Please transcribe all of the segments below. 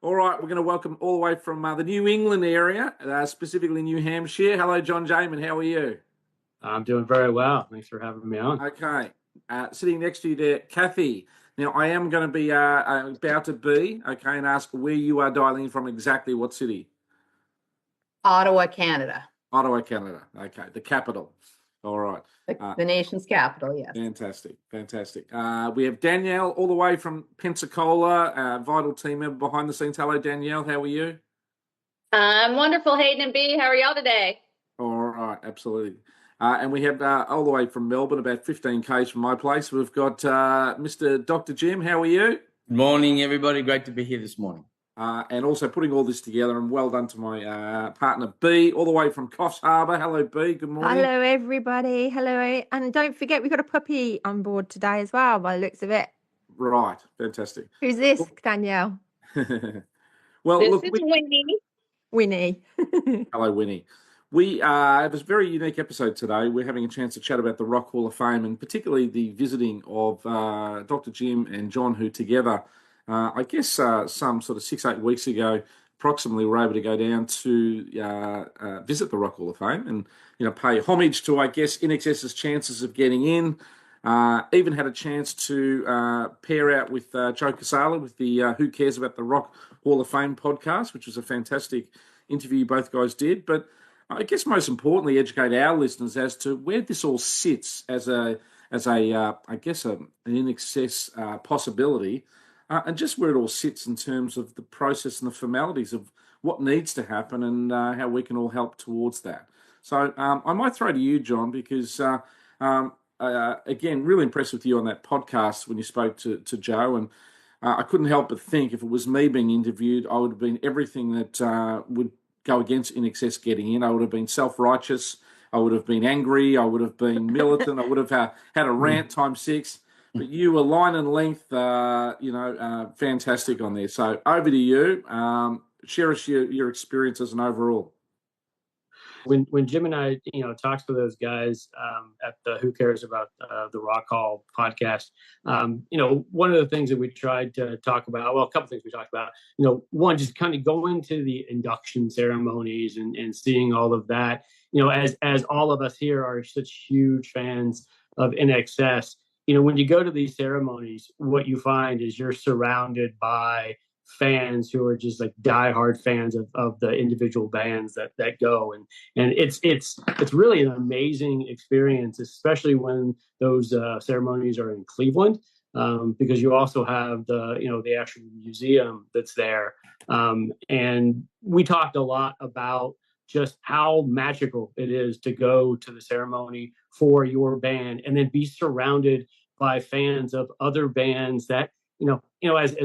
All right, we're going to welcome all the way from the New England area, specifically New Hampshire. Hello, John Jamin. How are you? I'm doing very well. Thanks for having me on. Okay. Sitting next to you there, Kathy. Now, I am going to be about to be, okay, and ask where you are dialing in from, exactly what city? Ottawa, Canada. Ottawa, Canada. Okay, the capital. All right. The nation's capital, yes. Fantastic. We have Danielle all the way from Pensacola, vital team member behind the scenes. Hello, Danielle. How are you? I'm wonderful, Hayden and B. How are y'all today? All right, absolutely. And we have all the way from Melbourne, about 15 k's from my place. We've got Mr. Dr. Jim. How are you? Good morning, everybody. Great to be here this morning. And also putting all this together, and well done to my partner, B, all the way from Coffs Harbour. Hello, B. Good morning. Hello, everybody. Hello. And don't forget, we've got a puppy on board today as well, by the looks of it. Right. Fantastic. Who's this, Danielle? Well, This look, is Winnie. Winnie. Hello, Winnie. We have a very unique episode today. We're having a chance to chat about the Rock Hall of Fame, and particularly the visiting of Dr. Jim and John, who together, I guess some sort of 6-8 weeks ago, approximately, were able to go down to visit the Rock Hall of Fame and pay homage to, I guess, INXS's chances of getting in. Even had a chance to pair out with Joe Casale with the Who Cares About the Rock Hall of Fame podcast, which was a fantastic interview both guys did. But I guess most importantly, educate our listeners as to where this all sits as an INXS possibility, and just where it all sits in terms of the process and the formalities of what needs to happen and how we can all help towards that. So I might throw to you, John, because again, really impressed with you on that podcast when you spoke to Joe, and I couldn't help but think if it was me being interviewed, I would have been everything that would go against INXS getting in. I would have been self-righteous. I would have been angry. I would have been militant. I would have had a rant times 6. But you were line and length, fantastic on there. So over to you. Share us your experiences and overall. When Jim and I, talked to those guys at the Who Cares About the Rock Hall podcast, one of the things that we tried to talk about, well, a couple things we talked about, one, just kind of going to the induction ceremonies and seeing all of that, as all of us here are such huge fans of INXS, when you go to these ceremonies, what you find is you're surrounded by fans who are just like diehard fans of the individual bands that go, and it's really an amazing experience, especially when those ceremonies are in Cleveland, because you also have the actual museum that's there, and we talked a lot about just how magical it is to go to the ceremony for your band and then be surrounded by fans of other bands that as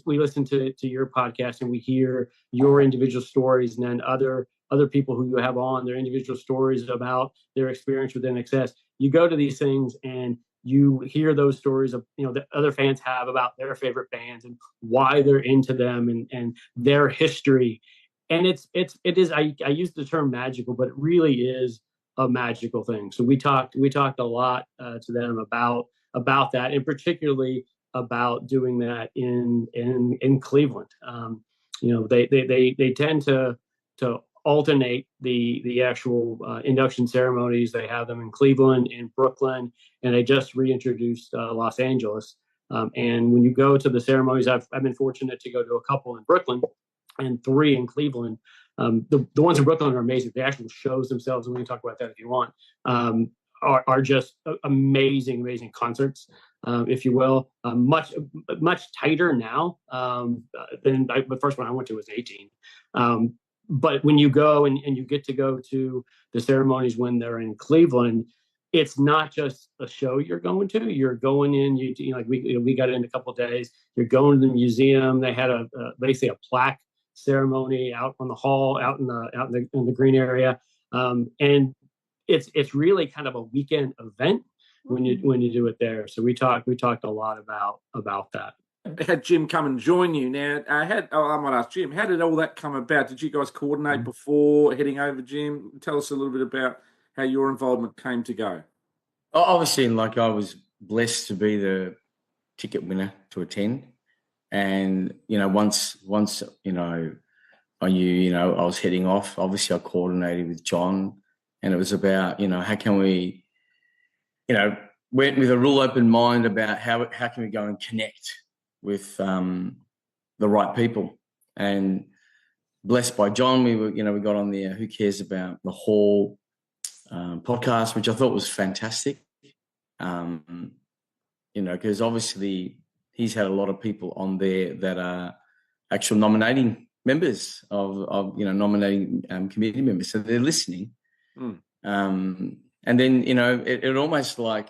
we listen to your podcast and we hear your individual stories, and then other people who you have on their individual stories about their experience with INXS, you go to these things and you hear those stories of that other fans have about their favorite bands and why they're into them and their history. And it is I use the term magical, but it really is a magical thing. So we talked a lot to them about that, and particularly about doing that in Cleveland. They tend to alternate the actual induction ceremonies. They have them in Cleveland, in Brooklyn, and they just reintroduced Los Angeles. And when you go to the ceremonies, I've been fortunate to go to a couple in Brooklyn and 3 in Cleveland. The ones in Brooklyn are amazing. The actual shows themselves, and we can talk about that if you want, are just amazing concerts, if you will. Much tighter now than the first one I went to was 18. But when you go and you get to go to the ceremonies when they're in Cleveland, it's not just a show you're going to. You're going in. We got in a couple of days. You're going to the museum. They had basically a plaque ceremony out on the hall, out in the green area, and it's really kind of a weekend event when you do it there. So we talked a lot about that. Had Jim come and join you. Now, I might ask Jim, how did all that come about? Did you guys coordinate before heading over, Jim? Tell us a little bit about how your involvement came to go. Obviously, I was blessed to be the ticket winner to attend. And once I knew I was heading off. Obviously, I coordinated with John, and it was about how can we went with a real open mind about how can we go and connect with the right people. And blessed by John, we got on the Who Cares About the Hall podcast, which I thought was fantastic. Because obviously he's had a lot of people on there that are actual nominating members of nominating committee members, so they're listening. And then it almost like,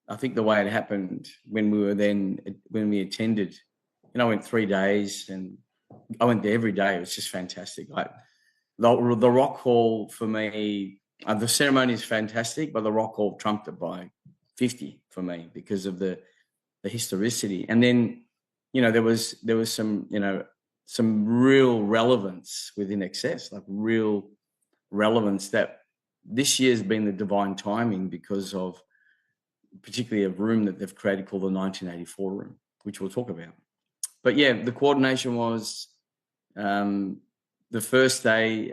I think the way it happened when we attended, I went 3 days and I went there every day. It was just fantastic. Like the Rock Hall for me, the ceremony is fantastic, but the Rock Hall trumped it by 50 for me because of the historicity. And then there was some real relevance with INXS, like real relevance, that this year's been the divine timing because of particularly a room that they've created called the 1984 room, which we'll talk about. But yeah, the coordination was the first day.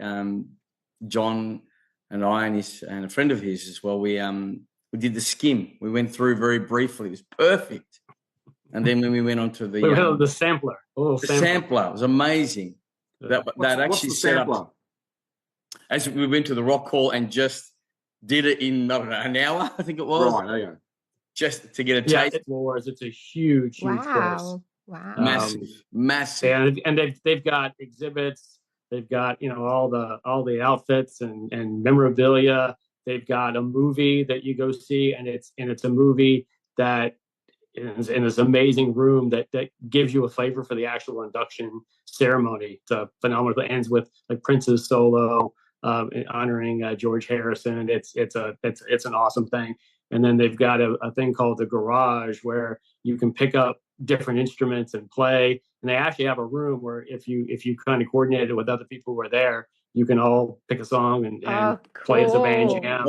John and I and a friend of his as well, we did the skim. We went through very briefly. It was perfect. And then when we went on to the sampler, sampler, it was amazing. What's the set sampler? up as we went to the Rock Hall and just did it in an hour, I think it was. Right, okay. Just to get a taste. It's a huge place. Wow. Massive. And they've got exhibits. They've got all the outfits and memorabilia. They've got a movie that you go see, and it's a movie that is in this amazing room that gives you a flavor for the actual induction ceremony. It's a phenomenal. It ends with like Prince's solo, honoring George Harrison. It's an awesome thing. And then they've got a thing called the garage where you can pick up different instruments and play. And they actually have a room where if you kind of coordinate it with other people who are there, you can all pick a song and play as a band jam.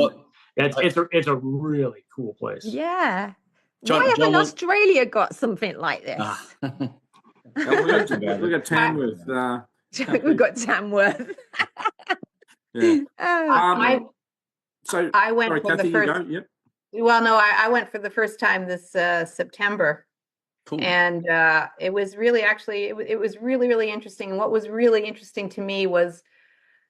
It's a really cool place. Yeah. Why haven't Australia got something like this? We got Tamworth. We've got Tamworth. Yeah. So I went sorry, for Kathy, the first. you go? Yep. Well, no, I went for the first time this September. Cool. And it was really it was really, really interesting. And what was really interesting to me was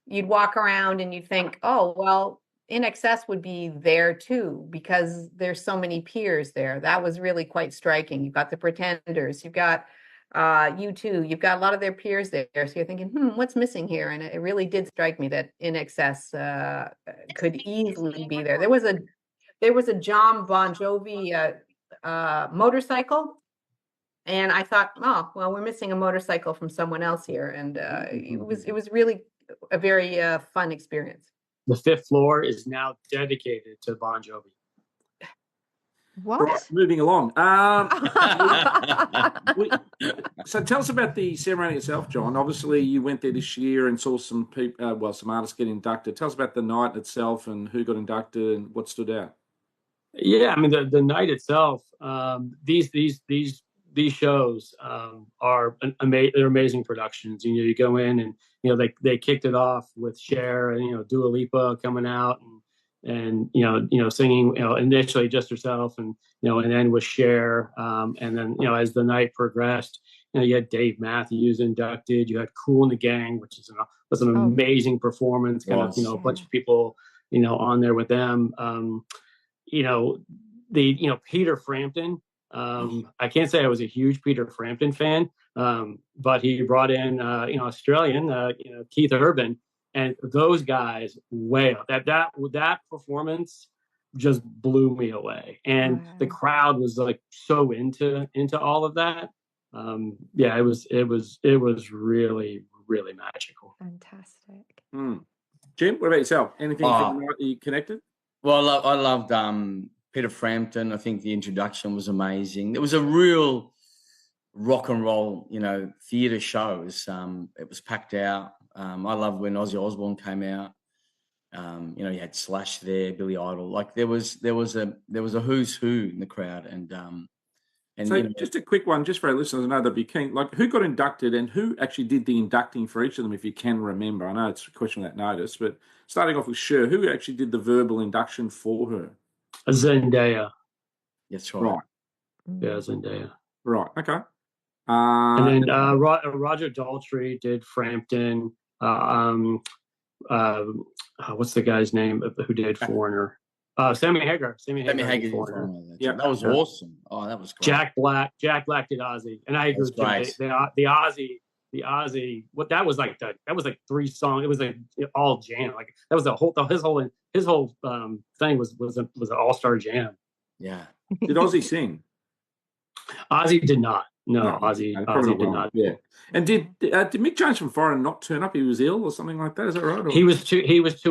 you'd walk around and you'd think, oh, well, INXS would be there too, because there's so many peers there. That was really quite striking. You've got the Pretenders, you've got U2, you've got a lot of their peers there. So you're thinking, what's missing here? And it really did strike me that INXS could easily be there. There was a John Bon Jovi motorcycle. And I thought, oh, well, we're missing a motorcycle from someone else here. And it was really a very fun experience. The 5th floor is now dedicated to Bon Jovi. What? Right, moving along. So tell us about the ceremony itself, John. Obviously, you went there this year and saw some people, some artists get inducted. Tell us about the night itself and who got inducted and what stood out. Yeah, I mean the night itself. These shows are they're amazing productions. You go in and they kicked it off with Cher and Dua Lipa coming out and singing initially just herself and and then with Cher and then as the night progressed you had Dave Matthews inducted. You had Kool and the Gang, which was an amazing performance. Kind of a bunch of people on there with them. Peter Frampton. I can't say I was a huge Peter Frampton fan, but he brought in Australian Keith Urban, and those guys that performance just blew me away, and the crowd was like so into all of that. It was really, really magical. Fantastic. Jim, what about yourself? Anything from the night that you connected? Well, I loved Peter Frampton. I think the introduction was amazing. It was a real rock and roll, theatre show. It was packed out. I loved when Ozzy Osbourne came out. You had Slash there, Billy Idol. Like there was a who's who in the crowd, and And So just a quick one, just for our listeners, I know they'd be keen. Like, who got inducted and who actually did the inducting for each of them, if you can remember? I know it's a question without notice, but starting off with Cher, who actually did the verbal induction for her? Zendaya. that's right. Right. Yeah, Zendaya. Right. Okay. And then Roger Daltrey did Frampton. What's the guy's name who did Foreigner? Sammy Hagar. Sammy Hagar did Foreigner. Yeah, that was awesome. Oh, that was great. Jack Black did Ozzy, and I agree with Jim. The Ozzy. What that was like? That was like 3 songs. It was like all jam. Like that was his whole thing was an all-star jam. Yeah. Did Ozzy sing? Ozzy did not. No, No, Ozzy did not. Yeah. And did Mick Jones from Foreign not turn up? He was ill or something like that. Is that right? Or? He was too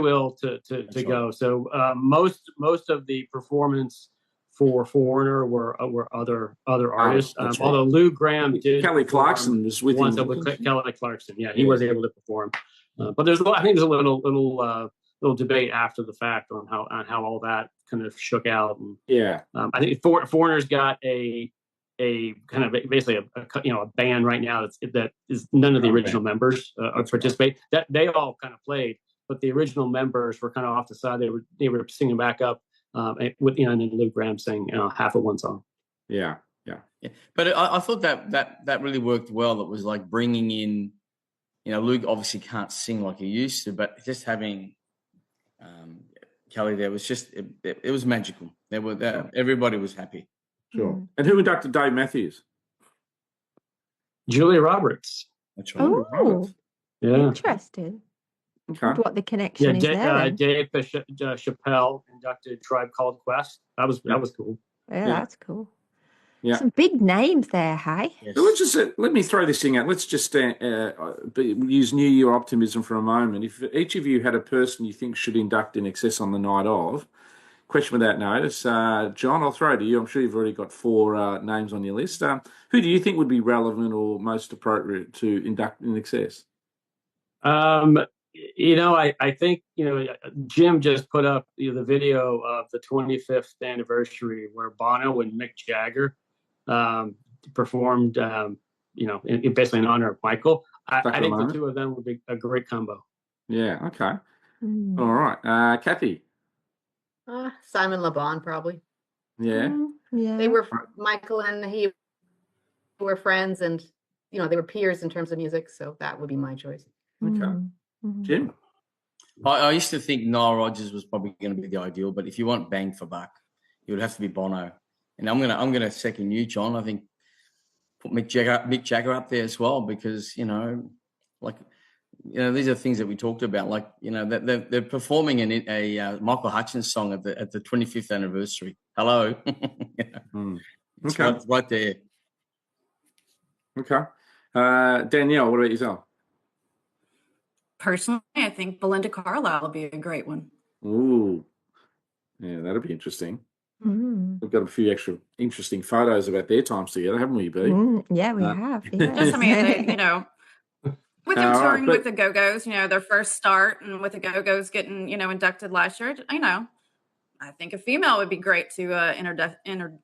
ill to go. So most of the performance for Foreigner were other artists. Right. Although Lou Gramm did. Kelly Clarkson was with him. Kelly Clarkson, yeah, he was able to perform. But there's I think there's a little debate after the fact on how all that kind of shook out. And, I think Foreigner's got a kind of basically a band right now that is none of the original members participate. That they all kind of played, but the original members were kind of off the side. They were singing back up with and then Lou Gramm sang half of one song. Yeah. But I thought that really worked well. It was like bringing in, Luke obviously can't sing like he used to, but just having Kelly there was just it was magical. Everybody was happy. Sure. And who inducted Dave Matthews? Julia Roberts. That's right. Oh, Yeah. interesting. Okay. What the connection is there? Dave Chappelle inducted Tribe Called Quest. That was cool. Yeah, that's cool. Yeah. Some big names there, hey? Yes. So let's just let me throw this thing out. Let's just use New Year optimism for a moment. If each of you had a person you think should induct INXS on the night of, question without notice, John, I'll throw it to you. I'm sure you've already got 4 names on your list. Who do you think would be relevant or most appropriate to induct INXS? I think Jim just put up the video of the 25th anniversary where Bono and Mick Jagger performed, basically in honor of Michael. I think the 2 of them would be a great combo. Yeah. Okay. All right. Kathy. Simon Le Bon, probably. Yeah. Yeah. They were Michael and he were friends, and they were peers in terms of music, so that would be my choice. Okay. Jim. I used to think Nile Rodgers was probably going to be the ideal, but if you want bang for buck, it would have to be Bono. And I'm gonna second you, John. I think put Mick Jagger up there as well, because these are things that we talked about. Like they're performing a Michael Hutchins song at the 25th anniversary. Hello, Okay, it's right there. Okay, Danielle, what about yourself? Personally, I think Belinda Carlisle will be a great one. Ooh, yeah, that'll be interesting. We've got a few extra interesting photos about their times together, haven't we, B? Yeah, we have. Yeah. Just, I mean, with them touring with the Go-Go's, their first start, and with the Go-Go's getting, inducted last year, I think a female would be great to induct INXS.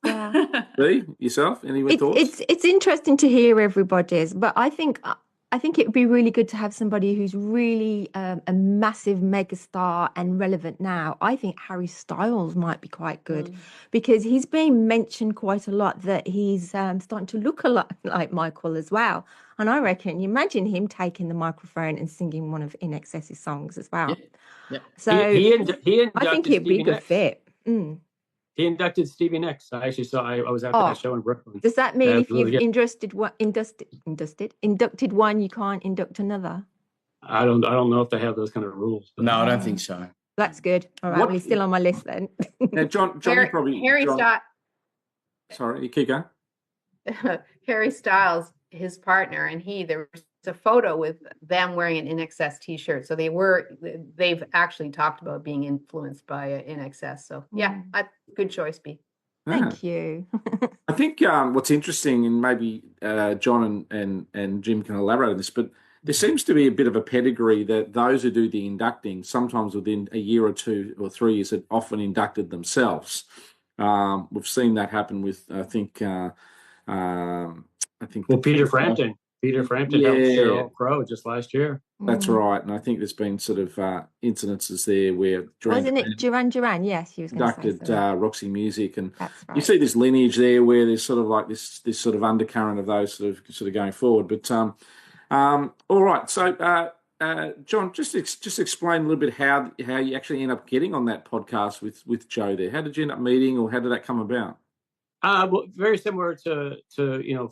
Yeah. B, yourself, any thoughts? It's interesting to hear everybody's, but I think it would be really good to have somebody who's really a massive megastar and relevant now. I think Harry Styles might be quite good because he's being mentioned quite a lot that he's starting to look a lot like Michael as well. And I reckon, you imagine him taking the microphone and singing one of INXS's songs as well. Yeah. So he I think it'd be a good fit. He inducted Stevie Nicks. I actually saw. I was at that show in Brooklyn. Does that mean if you've inducted one, you can't induct another? I don't know if they have those kind of rules. No, I don't think so. That's good. All right, well, he's still on my list then. Now, John, Harry Styles. Sorry, you keep going. Harry Styles, his partner, and there was a photo with them wearing an INXS t-shirt. So they've actually talked about being influenced by INXS. So yeah, good choice, B. Thank you. I think what's interesting, and maybe John and Jim can elaborate on this, but there seems to be a bit of a pedigree that those who do the inducting, sometimes within a year or 2 or 3 years, had often inducted themselves. We've seen that happen with, I think. Well, Peter Frampton helped Sheryl Crow just last year. That's right, and I think there's been sort of incidences there where wasn't it Duran Duran? Yes, he was inducted Roxy Music, and that's right. You see this lineage there where there's sort of like this sort of undercurrent of those sort of going forward. But all right, so John, just explain a little bit how you actually end up getting on that podcast with Joe there. How did you end up meeting, or how did that come about? Well, very similar to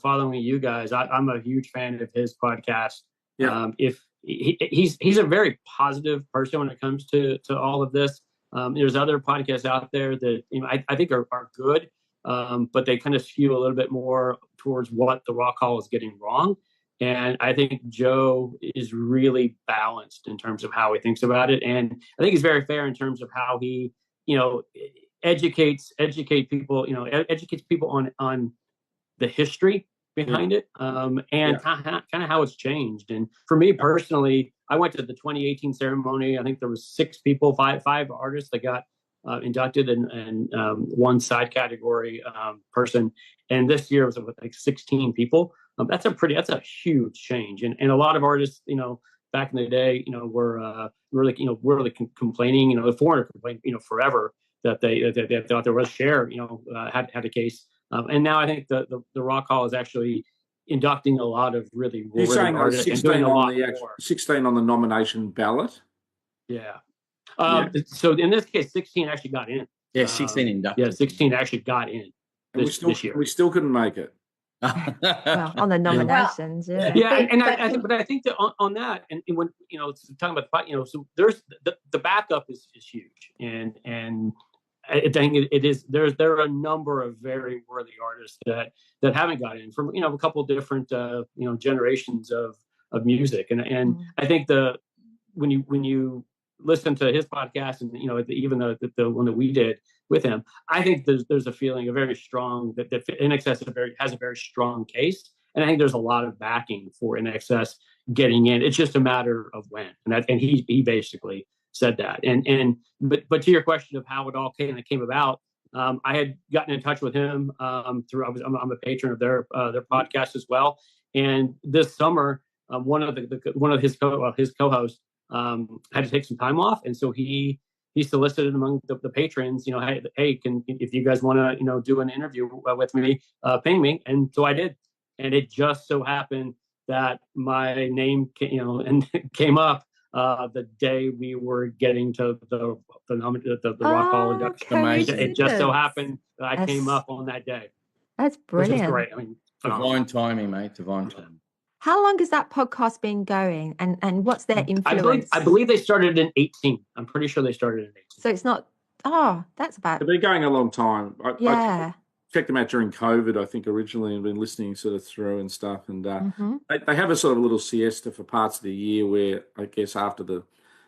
following you guys. I'm a huge fan of his podcast. Yeah. If he's a very positive person when it comes to all of this. There's other podcasts out there that I think are good, but they kind of skew a little bit more towards what the Rock Hall is getting wrong. And I think Joe is really balanced in terms of how he thinks about it, and I think he's very fair in terms of how he educates people on the history behind it, and kind of how it's changed. And for me personally, I went to the 2018 ceremony. I think there was five artists that got inducted, and one side category person. And this year it was like 16 people. That's a huge change. And a lot of artists, back in the day, were really complaining. The Foreigner complained, forever that they thought there was Share, had a case. And now I think the Rock Hall is actually inducting a lot of really worthy artists and doing a lot more. 16 on the nomination ballot. Yeah. So in this case, 16 actually got in. Yeah, 16 inducted. Yeah, 16 actually got in this year. We still couldn't make it. Well, on the nominations, I think that on that, and when talking about so there's the backup is huge, and I think it is. There are a number of very worthy artists that haven't got in from a couple of different generations of music, and I think when you listen to his podcast and even the one that we did with him, I think there's a feeling, a very strong that INXS has a very strong case, and I think there's a lot of backing for INXS getting in. It's just a matter of when, and he basically said that. But to your question of how it all came about, I had gotten in touch with him through. I'm a patron of their podcast as well, and this summer one of his co-hosts had to take some time off, and so he solicited among the patrons, hey, if you guys want to do an interview with me, ping me. And so I did, and it just so happened that my name came up the day we were getting to the Rock Hall induction. It just so happened that I came up on that day. That's brilliant. Which is great. I mean, divine timing, mate. Divine timing. How long has that podcast been going, and what's their influence? I believe they started in 18. I'm pretty sure they started in 18. So it's not. Oh, that's about. They've been going a long time. I checked them out during COVID, I think, originally, and been listening sort of through and stuff. And they have a sort of little siesta for parts of the year where I guess after the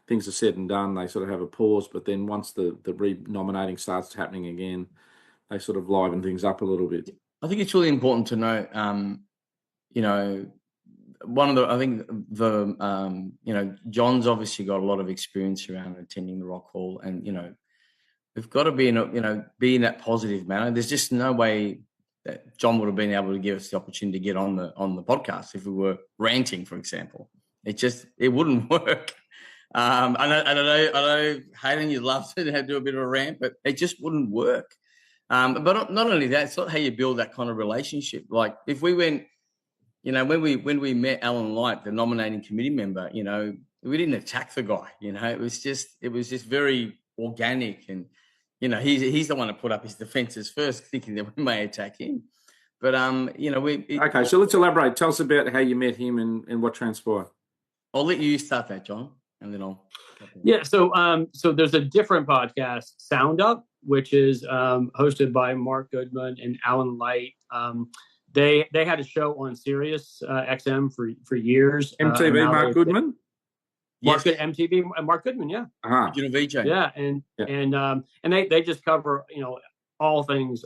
things are said and done, they sort of have a pause. But then once the re-nominating starts happening again, they sort of liven things up a little bit. I think it's really important to note, John's obviously got a lot of experience around attending the Rock Hall, and we've got to be in that positive manner. There's just no way that John would have been able to give us the opportunity to get on the podcast if we were ranting, for example. It wouldn't work. I know, Hayden, you'd love to do a bit of a rant, but it just wouldn't work. But not only that, it's not how you build that kind of relationship. Like if we went. When we met Alan Light, the nominating committee member, we didn't attack the guy. It was just very organic, and he's the one that put up his defences first, thinking that we may attack him. But okay, so let's elaborate. Tell us about how you met him and what transpired. I'll let you start that, John, and then I'll. Yeah. So there's a different podcast, Sound Up, which is hosted by Mark Goodman and Alan Light. They had a show on Sirius XM for years. MTV, Mark Goodman? Yes. MTV, Mark Goodman, yeah. Regional VJ. Yeah, and they just cover all things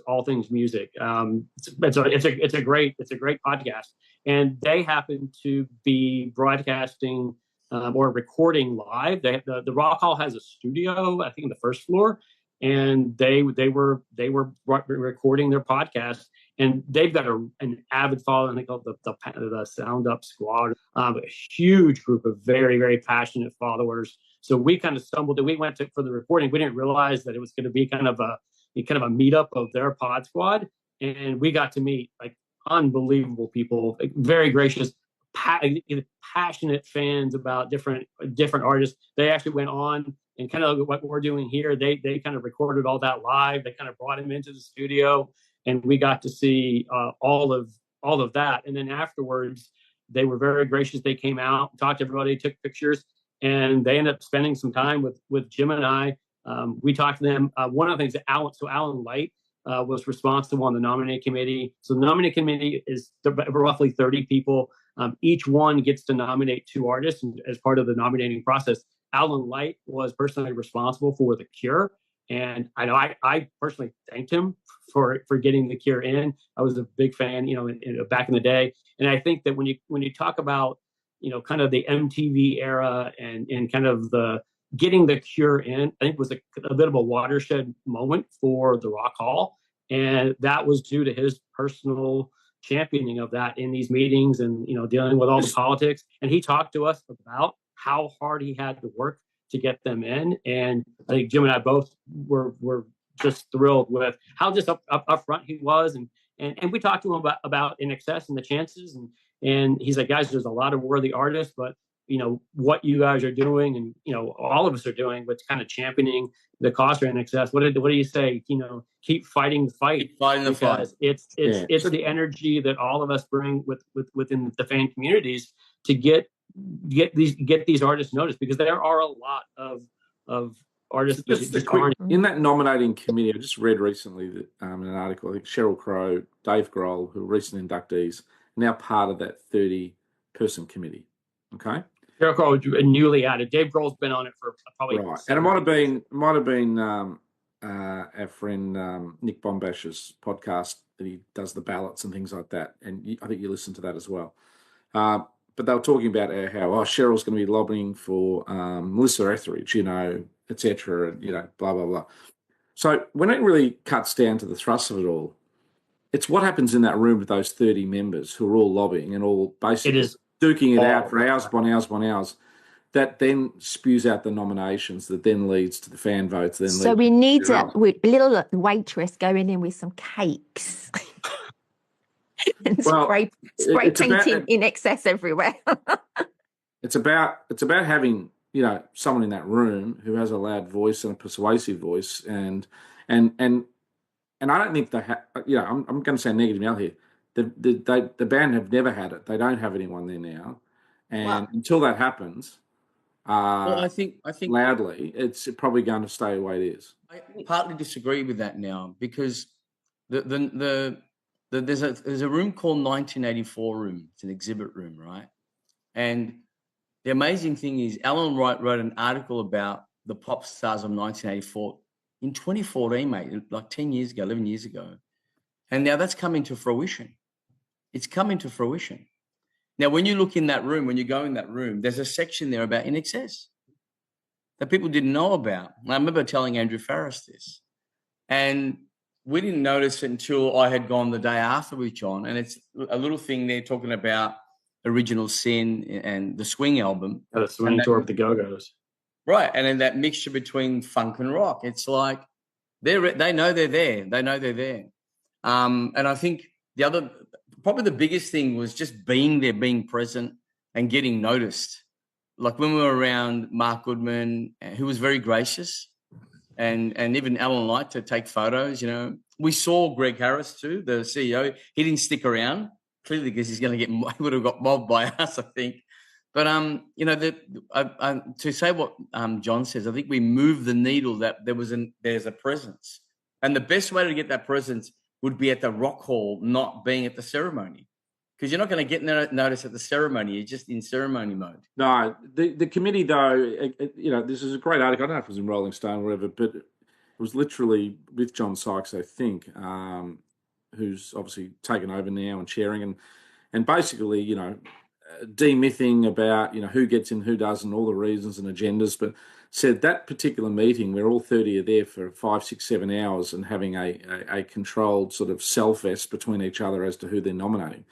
music. It's a great podcast, and they happen to be broadcasting or recording live. The Rock Hall has a studio, I think, on the first floor. and they were recording their podcast, and they've got an avid following. They call it the Sound Up Squad, a huge group of very, very passionate followers. So we kind of stumbled, and we went for the recording. We didn't realize that it was going to be kind of a meetup of their pod squad, and we got to meet like unbelievable people, like, very gracious, passionate fans about different artists. They actually went on and kind of what we're doing here. They kind of recorded all that live. They kind of brought him into the studio, and we got to see all of that. And then afterwards, they were very gracious. They came out, talked to everybody, took pictures, and they ended up spending some time with Jim and I. We talked to them. One of the things that Alan Light was responsible on the nominating committee. So the nominating committee is roughly 30 people. Each one gets to nominate 2 artists as part of the nominating process. Alan Light was personally responsible for The Cure, and I know I personally thanked him for getting The Cure in. I was a big fan, back in the day, and I think that when you talk about kind of the MTV era and kind of the getting The Cure in, I think was a bit of a watershed moment for the Rock Hall, and that was due to his personal championing of that in these meetings and dealing with all the politics. And he talked to us about how hard he had to work to get them in, and I think Jim and I both were just thrilled with how just up front he was, and we talked to him about INXS and the chances, and he's like, guys, there's a lot of worthy artists, but what you guys are doing, and all of us are doing, but kind of championing the cause for INXS. What do you say? Keep fighting the fight. Keep fighting the fight. It's the energy that all of us bring within the fan communities to get these artists noticed, because there are a lot of artists in that nominating committee. I just read recently that in an article, I think Sheryl Crow, Dave Grohl, who are recent inductees, are now part of that 30-person committee. Okay. Sheryl Crow newly added. Dave Grohl's been on it for probably right, and it might have been our friend Nick Bombash's podcast that he does the ballots and things like that, and I think you listen to that as well. But they were talking about how Cheryl's going to be lobbying for Melissa Etheridge, etc., and blah blah blah. So when it really cuts down to the thrust of it all, it's what happens in that room with those 30 members who are all lobbying and all basically duking it out for hours upon hours upon hours. That then spews out the nominations, that then leads to the fan votes. So we need a little waitress going in with some cakes. And spray painting INXS everywhere. It's about having someone in that room who has a loud voice and a persuasive voice, and I don't think they I'm going to say negative now here. The band have never had it. They don't have anyone there now, and until that happens, I think loudly, it's probably going to stay the way it is. I partly disagree with that now, because there's a room called 1984 room. It's an exhibit room, right? And the amazing thing is, Alan Wright wrote an article about the pop stars of 1984 in 2014, mate, like 10 years ago, 11 years ago. And now that's coming to fruition. It's coming to fruition. Now, when you look in that room, when you go in that room, there's a section there about INXS that people didn't know about. And I remember telling Andrew Farris this. And we didn't notice it until I had gone the day after with John. And it's a little thing there talking about Original Sin and the Swing album. The Swing tour of the Go-Go's. Right. And then that mixture between funk and rock. It's like they know they're there. They know they're there. And I think probably the biggest thing was just being there, being present and getting noticed. Like when we were around Mark Goodman, who was very gracious, and even Alan Light to take photos, We saw Greg Harris too, the CEO. He didn't stick around, clearly because he would have got mobbed by us, I think. But, to say what John says, I think we moved the needle that there's a presence. And the best way to get that presence would be at the Rock Hall, not being at the ceremony. Because you're not going to get noticed at the ceremony. You're just in ceremony mode. No, the committee, though, this is a great article. I don't know if it was in Rolling Stone or whatever, but it was literally with John Sykes, I think, who's obviously taken over now and chairing. And basically, demything about, who gets in, who doesn't, all the reasons and agendas, but said that particular meeting where all 30 are there for 5, 6, 7 hours and having a controlled sort of self-est between each other as to who they're nominating.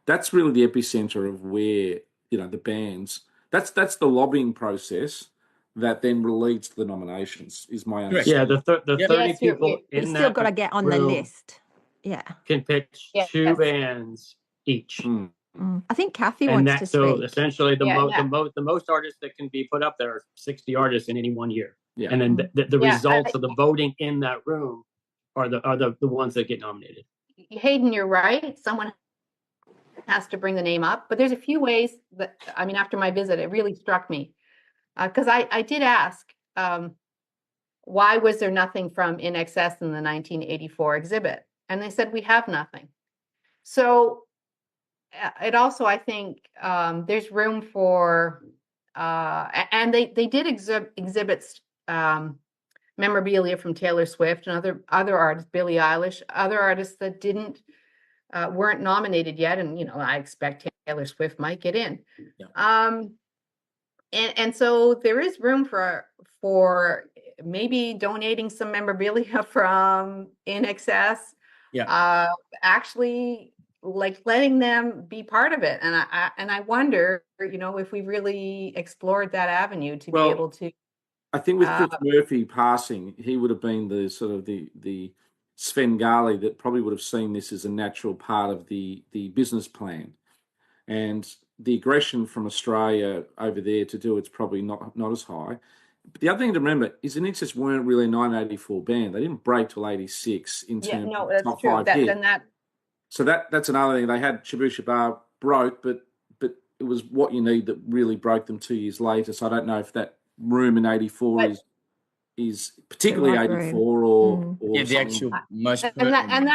That's really the epicenter of where, the bands, that's the lobbying process that then leads to the nominations, is my understanding. Yeah, the 30 Yes, people You in still that got to get on the room list. Yeah. can pitch Yes. 2 bands each. I think Kathy And wants that, to so speak. essentially Yeah, the most artists that can be put up there are 60 artists in any one year. Yeah. And then the Yeah, results of the voting in that room are the ones that get nominated. Hayden, you're right. Someone has to bring the name up, but there's a few ways that, after my visit, it really struck me. Because I did ask, why was there nothing from INXS in the 1984 exhibit? And they said, we have nothing. So it also, I think, there's room for, and they did exhibits memorabilia from Taylor Swift and other artists, Billie Eilish, other artists that weren't nominated yet, and I expect Taylor Swift might get in. Yeah. And so there is room for maybe donating some memorabilia from INXS. Yeah. Actually, like letting them be part of it, and I wonder, if we really explored that avenue to be able to. I think with Chris Murphy passing, he would have been the sort of the Svengali that probably would have seen this as a natural part of the business plan, and the aggression from Australia over there to do it's probably not as high. But the other thing to remember is INXS weren't really a 1984 band. They didn't break till 86 in terms of that's top true. 5 hit. So that's another thing. They had Shabu Shabar broke, but it was What You Need that really broke them 2 years later. So I don't know if that room in 84 is particularly 84 or the actual most and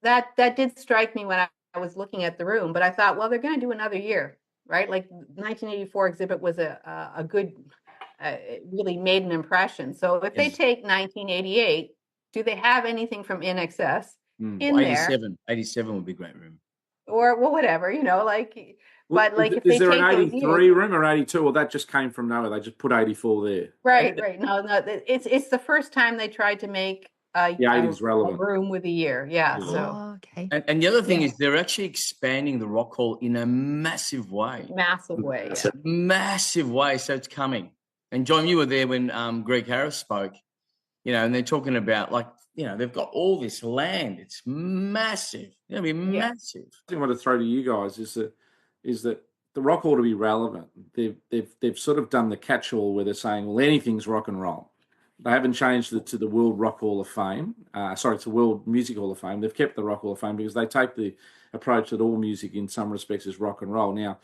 that did strike me when I was looking at the room, but I thought, well, they're going to do another year, right? Like 1984 exhibit was a good, it really made an impression. So if they take 1988, do they have anything from INXS in there? 87 would be a great room. Or well, whatever, but like if is they there take an those 83 years, room or 82? Well, that just came from nowhere. They just put 84 there. right. No, it's the first time they tried to make the 80s relevant room with a year. Yeah. So okay. And the other thing is they're actually expanding the Rock Hall in a massive way. Massive way. So it's coming. And John, you were there when Greg Harris spoke, and they're talking about they've got all this land. It's massive. It's going to be massive. The thing I want to throw to you guys is that the Rock Hall to be relevant, they've sort of done the catch-all where they're saying, well, anything's rock and roll. They haven't changed it to the World Rock Hall of Fame. It's the World Music Hall of Fame. They've kept the Rock Hall of Fame because they take the approach that all music in some respects is rock and roll. Now,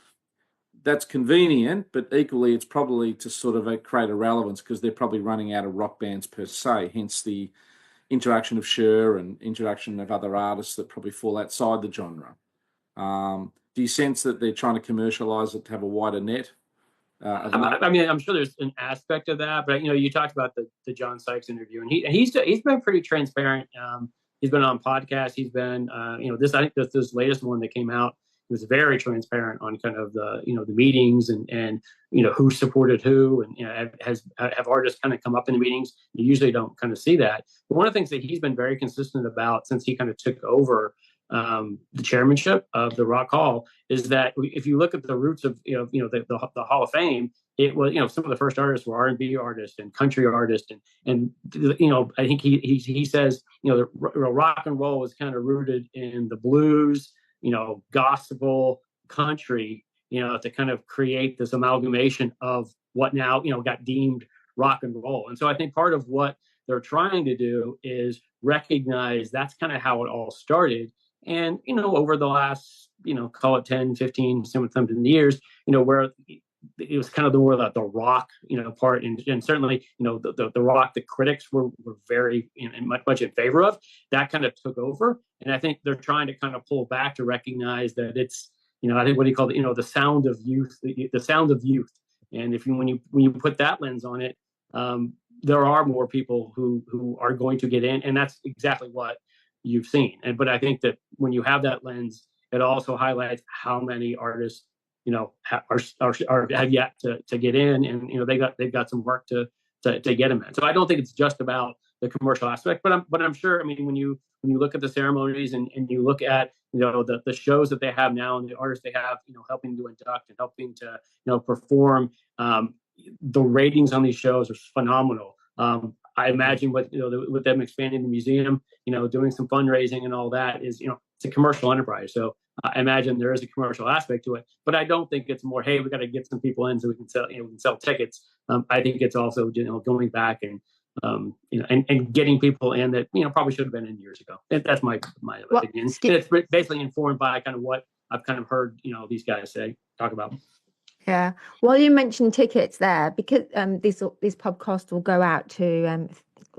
that's convenient, but equally it's probably to sort of create a relevance because they're probably running out of rock bands per se, hence the introduction of Share and introduction of other artists that probably fall outside the genre. Do you sense that they're trying to commercialize it to have a wider net? I'm sure there's an aspect of that, but you talked about the John Sykes interview, and he's been pretty transparent. He's been on podcasts. He's been I think this latest one that came out was very transparent on kind of the the meetings and who supported who, and have artists kind of come up in the meetings. You usually don't kind of see that. But one of the things that he's been very consistent about since he kind of took over the chairmanship of the Rock Hall is that if you look at the roots of the Hall of Fame, it was some of the first artists were R&B artists and country artists and I think he says the rock and roll was kind of rooted in the blues, gospel, country, to kind of create this amalgamation of what now got deemed rock and roll. And so I think part of what they're trying to do is recognize that's kind of how it all started. And, over the last, call it 10, 15, something years, where it was kind of more like the rock, part. And certainly, the rock, the critics were very much in favor of, that kind of took over. And I think they're trying to kind of pull back to recognize that it's, I think what do you call it, the sound of youth, the sound of youth. And when you put that lens on it, there are more people who are going to get in. And that's exactly what you've seen. But I think that when you have that lens, it also highlights how many artists have yet to get in, and they've got some work to get them in. So I don't think it's just about the commercial aspect, but I'm sure. I mean, when you look at the ceremonies and you look at the shows that they have now and the artists they have, helping to induct and helping to perform, the ratings on these shows are phenomenal. I imagine with them expanding the museum, doing some fundraising and all that is, it's a commercial enterprise. So I imagine there is a commercial aspect to it, but I don't think it's more, hey, we got to get some people in so we can sell tickets. I think it's also, going back and getting people in that, probably should have been in years ago. That's my opinion. It's basically informed by kind of what I've kind of heard, these guys talk about. Yeah. Well, you mentioned tickets there, because this podcast will go out to a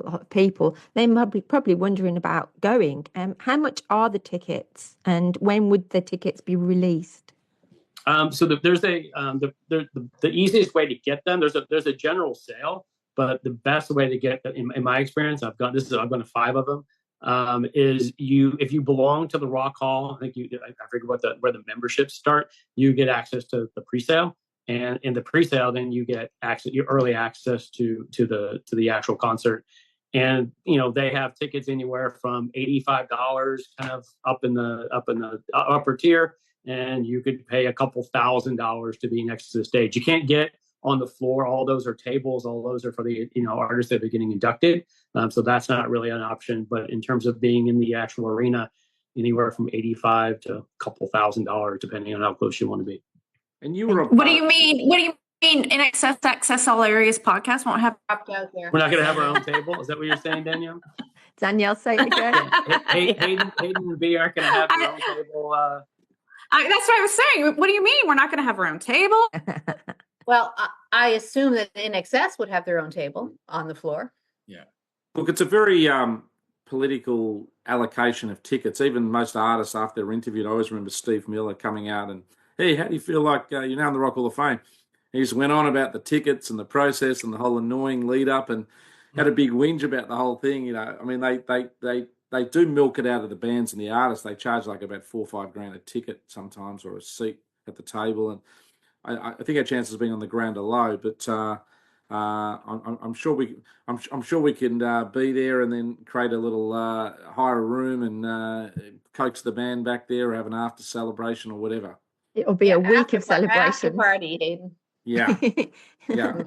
lot of people. They're probably wondering about going. How much are the tickets, and when would the tickets be released? So there's the easiest way to get them. There's a general sale, but the best way to get them, in my experience, I've gone to 5 of them. Is if you belong to the Rock Hall, I forget where the memberships start. You get access to the presale, and in the presale, then you get your early access to the actual concert. And they have tickets anywhere from $85, kind of up in the upper tier, and you could pay a couple $1,000s to be next to the stage. You can't get on the floor. All those are tables. All those are for the artists that are getting inducted. So that's not really an option. But in terms of being in the actual arena, anywhere from $85 to a couple $1,000s, depending on how close you want to be. And you were. What do you mean? What do you mean? INXS Access All Areas podcast won't have Dropped out there. We're not going to have our own table. Is that what you're saying, Danielle? Danielle, say it again. Hayden and B aren't going to have their own table. That's what I was saying. What do you mean? We're not going to have our own table? Well, I assume that INXS would have their own table on the floor. Yeah. Look, it's a very political allocation of tickets. Even most artists, after they're interviewed, I always remember Steve Miller coming out and, hey, how do you feel like you're now in the Rock Hall of Fame? He just went on about the tickets and the process and the whole annoying lead up, and had a big whinge about the whole thing. I mean, they do milk it out of the bands and the artists. They charge like about $4 or $5 grand a ticket sometimes, or a seat at the table. And I think our chances of being on the ground are low, but I'm sure we can be there and then create a little hire a room and coax the band back there, or have an after celebration or whatever. It'll be a week of After celebration. party, Hayden. Yeah, yeah.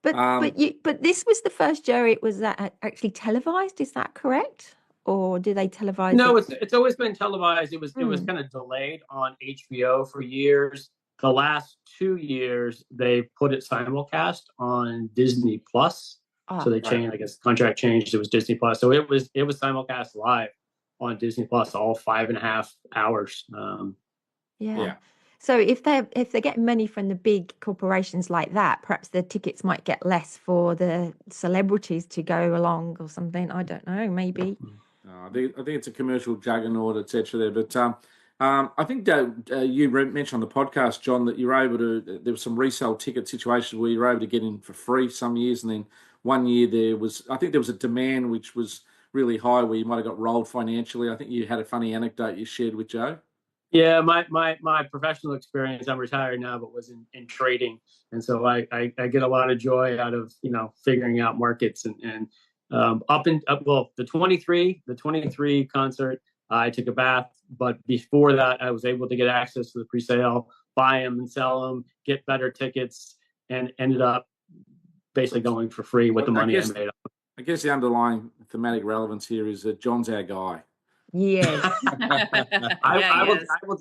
But this was the first year it was actually televised. Is that correct? Or do they televise? No, it's always been televised. It was kind of delayed on HBO for years. The last 2 years, they put it simulcast on Disney Plus. So they changed, I guess, contract changed. It was Disney Plus. So it was simulcast live on Disney Plus, all 5.5 hours. Yeah. So if they get money from the big corporations like that, perhaps the tickets might get less for the celebrities to go along or something. I don't know. Maybe. I think it's a commercial juggernaut, etc. There, but I think you mentioned on the podcast, John, that you were able to. There was some resale ticket situations where you were able to get in for free some years, and then one year there was a demand which was really high where you might have got rolled financially. I think you had a funny anecdote you shared with Joe. Yeah, my professional experience, I'm retired now, but was in trading. And so I get a lot of joy out of, figuring out markets and the 23 concert, I took a bath, but before that I was able to get access to the pre-sale, buy them and sell them, get better tickets, and ended up basically going for free with the money I made. I guess the underlying thematic relevance here is that John's our guy. Yes. I will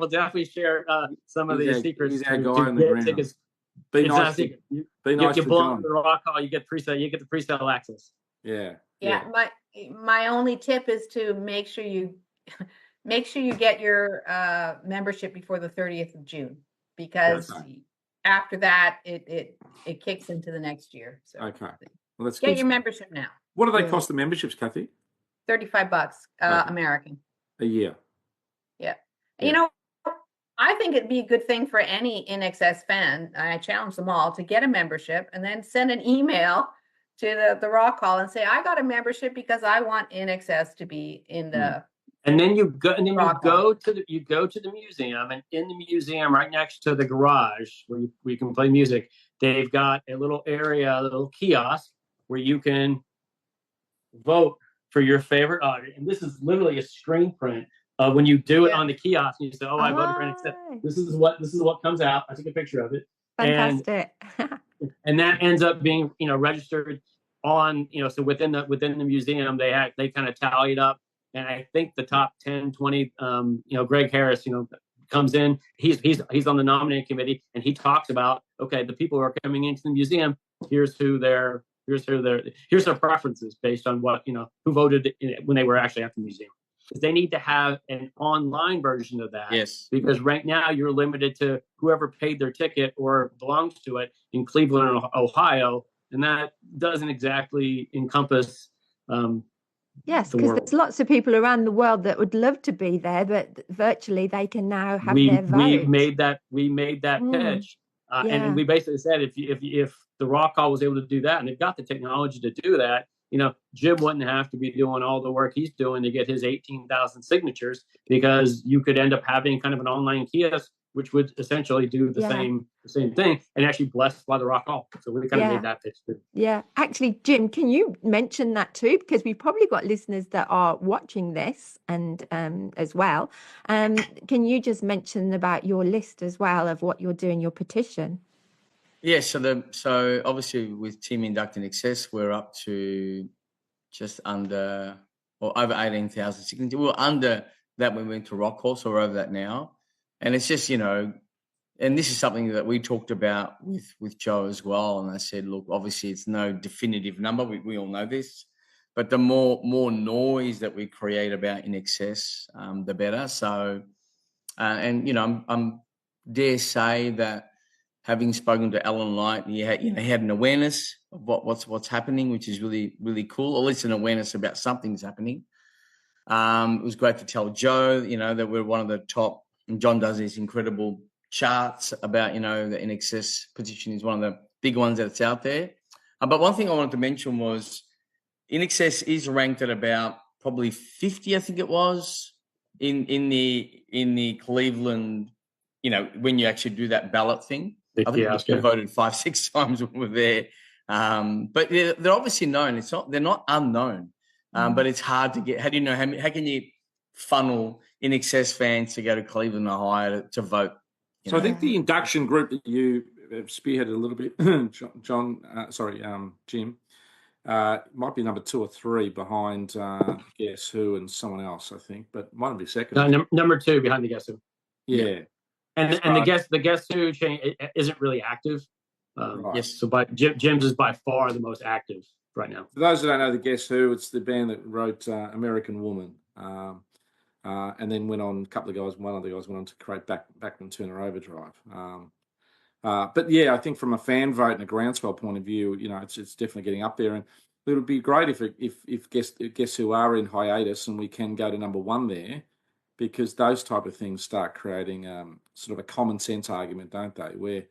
definitely share some of these secrets. He's our guy in the ground. Tickets. Be nice to belong John. to the Rock Hall, you get the pre-sale access. Yeah. My only tip is to make sure you get your membership before the 30th of June, because after that it kicks into the next year. So okay. Well, let's get your membership now. What do they cost the memberships, Kathy? $35 American a year. Yeah. I think it'd be a good thing for any INXS fan. I challenge them all to get a membership and then send an email to the Rock Hall and say, I got a membership because I want INXS to be in the And then you go to the museum, and in the museum, right next to the garage where you can play music, they've got a little area, a little kiosk where you can vote for your favorite artist. And this is literally a screen print of when you do it on the kiosk. And you say, "Oh, I voted for INXS." This is what comes out. I took a picture of it. Fantastic. And that ends up being registered on so within the museum they kind of tally it up. And I think the top 10, 20, Greg Harris, comes in. He's on the nominating committee, and he talks about, okay, the people who are coming into the museum, here's their preferences based on what who voted when they were actually at the museum. They need to have an online version of that. Yes. Because right now you're limited to whoever paid their ticket or belongs to it in Cleveland, Ohio, and that doesn't exactly encompass. Yes, because there's lots of people around the world that would love to be there, but virtually they can now have their vote. We made that pitch, and we basically said if the Rock Hall was able to do that, and they've got the technology to do that, Jim wouldn't have to be doing all the work he's doing to get his 18,000 signatures, because you could end up having kind of an online kiosk which would essentially do the same thing and actually blessed by the Rock Hall. So we kind of made that pitch too. Yeah, actually, Jim, can you mention that too? Because we've probably got listeners that are watching this and as well. Can you just mention about your list as well of what you're doing, your petition? Yeah, so obviously with Team Induct and INXS, we're up to just under or over 18,000 signatures. We were under that when we went to Rock Hall, so we're over that now. And it's just, and this is something that we talked about with Joe as well. And I said, look, obviously it's no definitive number. We all know this, but the more noise that we create about INXS, the better. So, I'm dare say that having spoken to Alan Light, he had an awareness of what's happening, which is really, really cool, or at least an awareness about something's happening. It was great to tell Joe, that we're one of the top. And John does these incredible charts about, the INXS petition is one of the big ones that's out there. But one thing I wanted to mention was INXS is ranked at about probably 50, I think it was, in the Cleveland, when you actually do that ballot thing. I think we voted 5-6 times when we were there. But they're obviously known. They're not unknown, but it's hard to get. How do you know? How can you funnel INXS fans to go to Cleveland, Ohio to vote? So I think the induction group that you spearheaded a little bit, Jim, might be number 2 or 3 behind Guess Who and someone else, I think, but might be second. No, number 2 behind the Guess Who. Yeah. And the Guess Who chain isn't really active. Right. Yes. So Jim's is by far the most active right now. For those that don't know the Guess Who, it's the band that wrote American Woman. And then went on, a couple of guys, one of the guys went on to create Bachman Turner Overdrive. But yeah, I think from a fan vote and a groundswell point of view, it's definitely getting up there. And it would be great if Guess Who are in hiatus and we can go to number 1 there, because those type of things start creating sort of a common sense argument, don't they? Where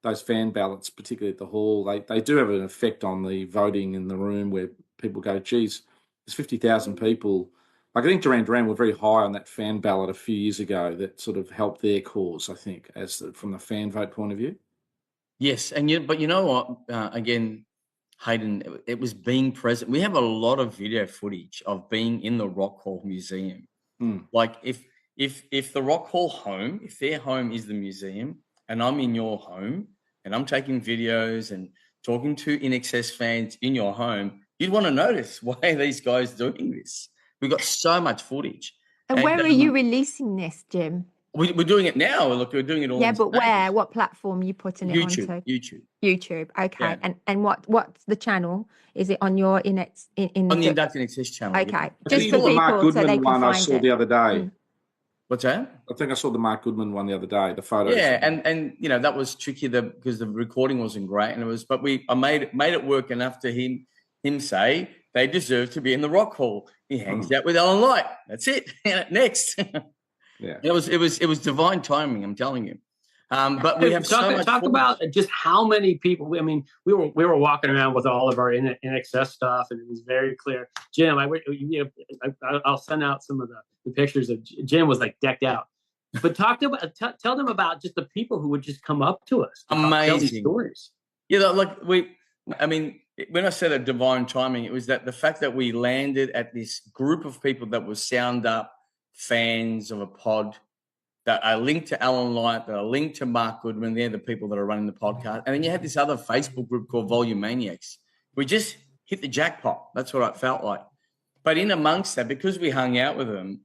those fan ballots, particularly at the hall, they do have an effect on the voting in the room, where people go, geez, there's 50,000 people. Like I think Duran Duran were very high on that fan ballot a few years ago that sort of helped their cause, I think, from the fan vote point of view. Yes, but you know what? Again, Hayden, it was being present. We have a lot of video footage of being in the Rock Hall Museum. Like if the Rock Hall home, if their home is the museum, and I'm in your home, and I'm taking videos and talking to INXS fans in your home, you'd want to notice why are these guys doing this. We've got so much footage. And where are you releasing this, Jim? We're doing it now. Look, we're doing it all. Yeah, but where? What platform are you putting it onto? YouTube. Okay. Yeah. And what's the channel? Is it on your on the Induct INXS channel? Okay. Just for people Mark Goodman so they can one find I saw it. the other day. What's that? I think I saw the Mark Goodman one the other day. The photos. Yeah, and that was tricky because the recording wasn't great, and I made it work enough to him say they deserve to be in the Rock Hall. He hangs out with Alan Light. That's it. Next. Yeah. It was divine timing, I'm telling you. But we have so much. Talk about just how many people. I mean, we were walking around with all of our INXS stuff, and it was very clear. Jim, I'll send out some of the pictures of Jim was like decked out. But tell them about just the people who would just come up to us. Amazing tell these stories. Yeah, I mean, when I said a divine timing, it was that the fact that we landed at this group of people that were sound up fans of a pod, that are linked to Alan Light, that are linked to Mark Goodman. They're the people that are running the podcast. And then you had this other Facebook group called Volume Maniacs. We just hit the jackpot. That's what it felt like. But in amongst that, because we hung out with them,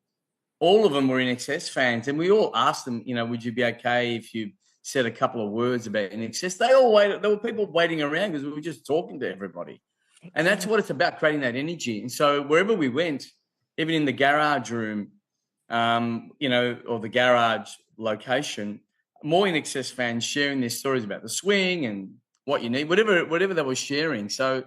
all of them were INXS fans. And we all asked them, would you be okay if you said a couple of words about INXS? They all waited. There were people waiting around because we were just talking to everybody. And that's what it's about, creating that energy. And so wherever we went, even in the garage room, or the garage location, more INXS fans sharing their stories about the swing and what you need, whatever they were sharing. So